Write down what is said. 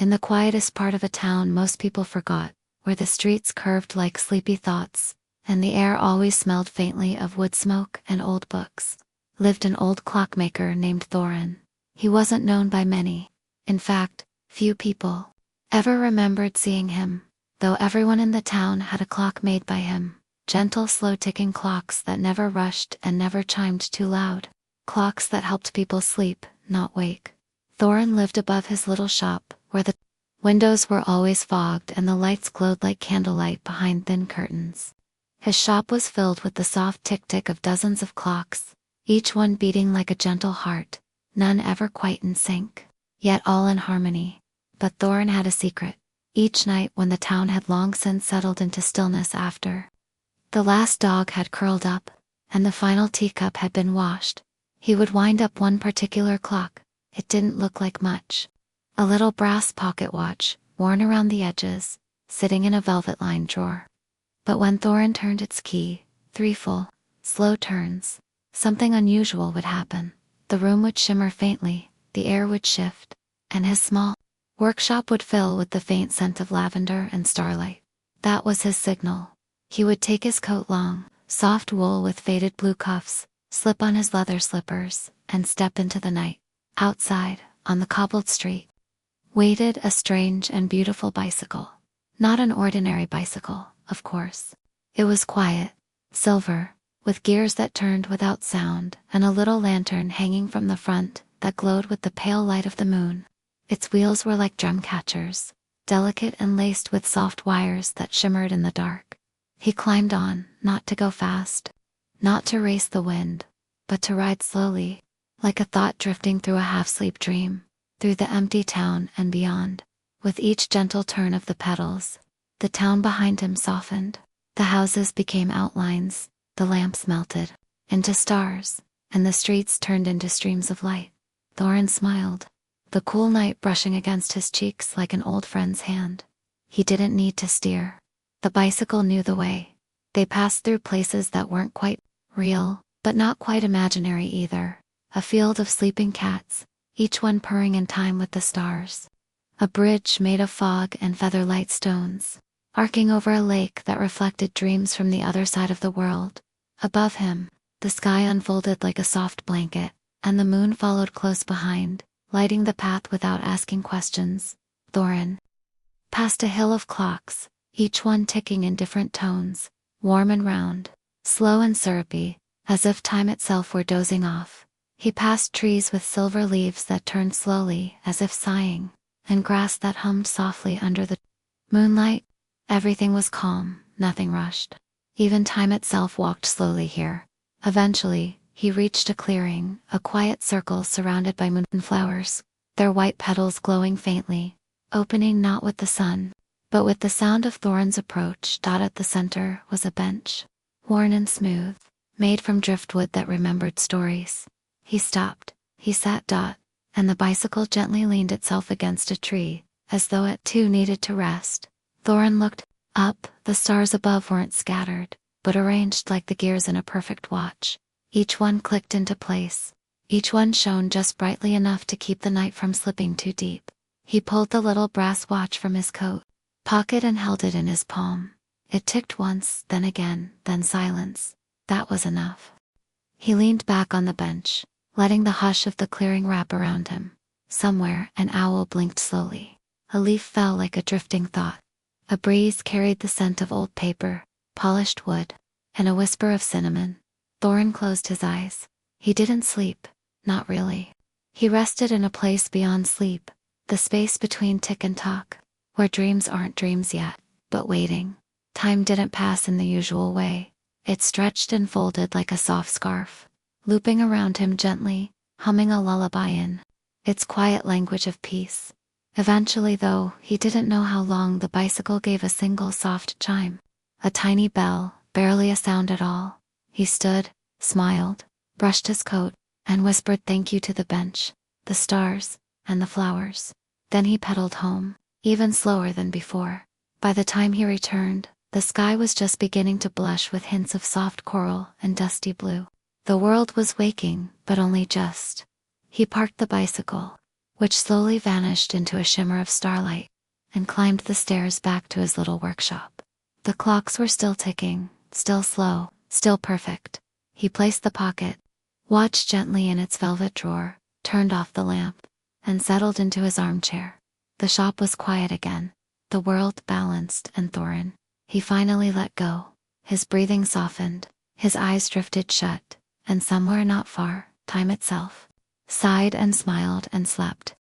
in the quietest part of a town most people forgot, where the streets curved like sleepy thoughts, and the air always smelled faintly of wood smoke and old books, lived an old clockmaker named Thorin. He wasn't known by many. In fact, few people ever remembered seeing him, though everyone in the town had a clock made by him. Gentle, slow-ticking clocks that never rushed and never chimed too loud. Clocks that helped people sleep, not wake. Thorin lived above his little shop, where the windows were always fogged and the lights glowed like candlelight behind thin curtains. His shop was filled with the soft tick-tick of dozens of clocks, each one beating like a gentle heart, none ever quite in sync, yet all in harmony. But Thorin had a secret. Each night when the town had long since settled into stillness after the last dog had curled up, and the final teacup had been washed, he would wind up one particular clock. It didn't look like much. A little brass pocket watch, worn around the edges, sitting in a velvet-lined drawer. But when Thorin turned its key, 3 full, slow turns, something unusual would happen. The room would shimmer faintly, the air would shift, and his small workshop would fill with the faint scent of lavender and starlight. That was his signal. He would take his coat, long, soft wool with faded blue cuffs, slip on his leather slippers, and step into the night. Outside, on the cobbled street, waited a strange and beautiful bicycle. Not an ordinary bicycle, of course. It was quiet, silver, with gears that turned without sound, and a little lantern hanging from the front that glowed with the pale light of the moon. Its wheels were like drum catchers, delicate and laced with soft wires that shimmered in the dark. He climbed on, not to go fast, not to race the wind, but to ride slowly, like a thought drifting through a half-sleep dream, through the empty town and beyond. With each gentle turn of the pedals, the town behind him softened. The houses became outlines, the lamps melted into stars, and the streets turned into streams of light. Thorin smiled, the cool night brushing against his cheeks like an old friend's hand. He didn't need to steer. The bicycle knew the way. They passed through places that weren't quite real, but not quite imaginary either. A field of sleeping cats, each one purring in time with the stars. A bridge made of fog and feather-light stones, arcing over a lake that reflected dreams from the other side of the world. Above him, the sky unfolded like a soft blanket, and the moon followed close behind, lighting the path without asking questions. Thorin passed a hill of clocks, each one ticking in different tones, warm and round, slow and syrupy, as if time itself were dozing off. He passed trees with silver leaves that turned slowly, as if sighing, and grass that hummed softly under the moonlight. Everything was calm, nothing rushed. Even time itself walked slowly here. Eventually, he reached a clearing, a quiet circle surrounded by moonflowers, their white petals glowing faintly, opening not with the sun, but with the sound of Thorin's approach. At the center was a bench, worn and smooth, made from driftwood that remembered stories. He stopped, he sat. And the bicycle gently leaned itself against a tree, as though it too needed to rest. Thorin looked up. The stars above weren't scattered, but arranged like the gears in a perfect watch. Each one clicked into place. Each one shone just brightly enough to keep the night from slipping too deep. He pulled the little brass watch from his coat pocket and held it in his palm. It ticked once, then again, then silence. That was enough. He leaned back on the bench, letting the hush of the clearing wrap around him. Somewhere, an owl blinked slowly. A leaf fell like a drifting thought. A breeze carried the scent of old paper, polished wood, and a whisper of cinnamon. Thorin closed his eyes. He didn't sleep, not really. He rested in a place beyond sleep, the space between tick and tock, where dreams aren't dreams yet, but waiting. Time didn't pass in the usual way. It stretched and folded like a soft scarf, looping around him gently, humming a lullaby in its quiet language of peace. Eventually, though, he didn't know how long, the bicycle gave a single soft chime. A tiny bell, barely a sound at all. He stood, smiled, brushed his coat, and whispered thank you to the bench, the stars, and the flowers. Then he pedaled home, even slower than before. By the time he returned, the sky was just beginning to blush with hints of soft coral and dusty blue. The world was waking, but only just. He parked the bicycle, which slowly vanished into a shimmer of starlight, and climbed the stairs back to his little workshop. The clocks were still ticking, still slow, still perfect. He placed the pocket watch gently in its velvet drawer, turned off the lamp, and settled into his armchair. The shop was quiet again, the world balanced and thorough. He finally let go. His breathing softened, his eyes drifted shut, and somewhere not far, time itself sighed and smiled and slept.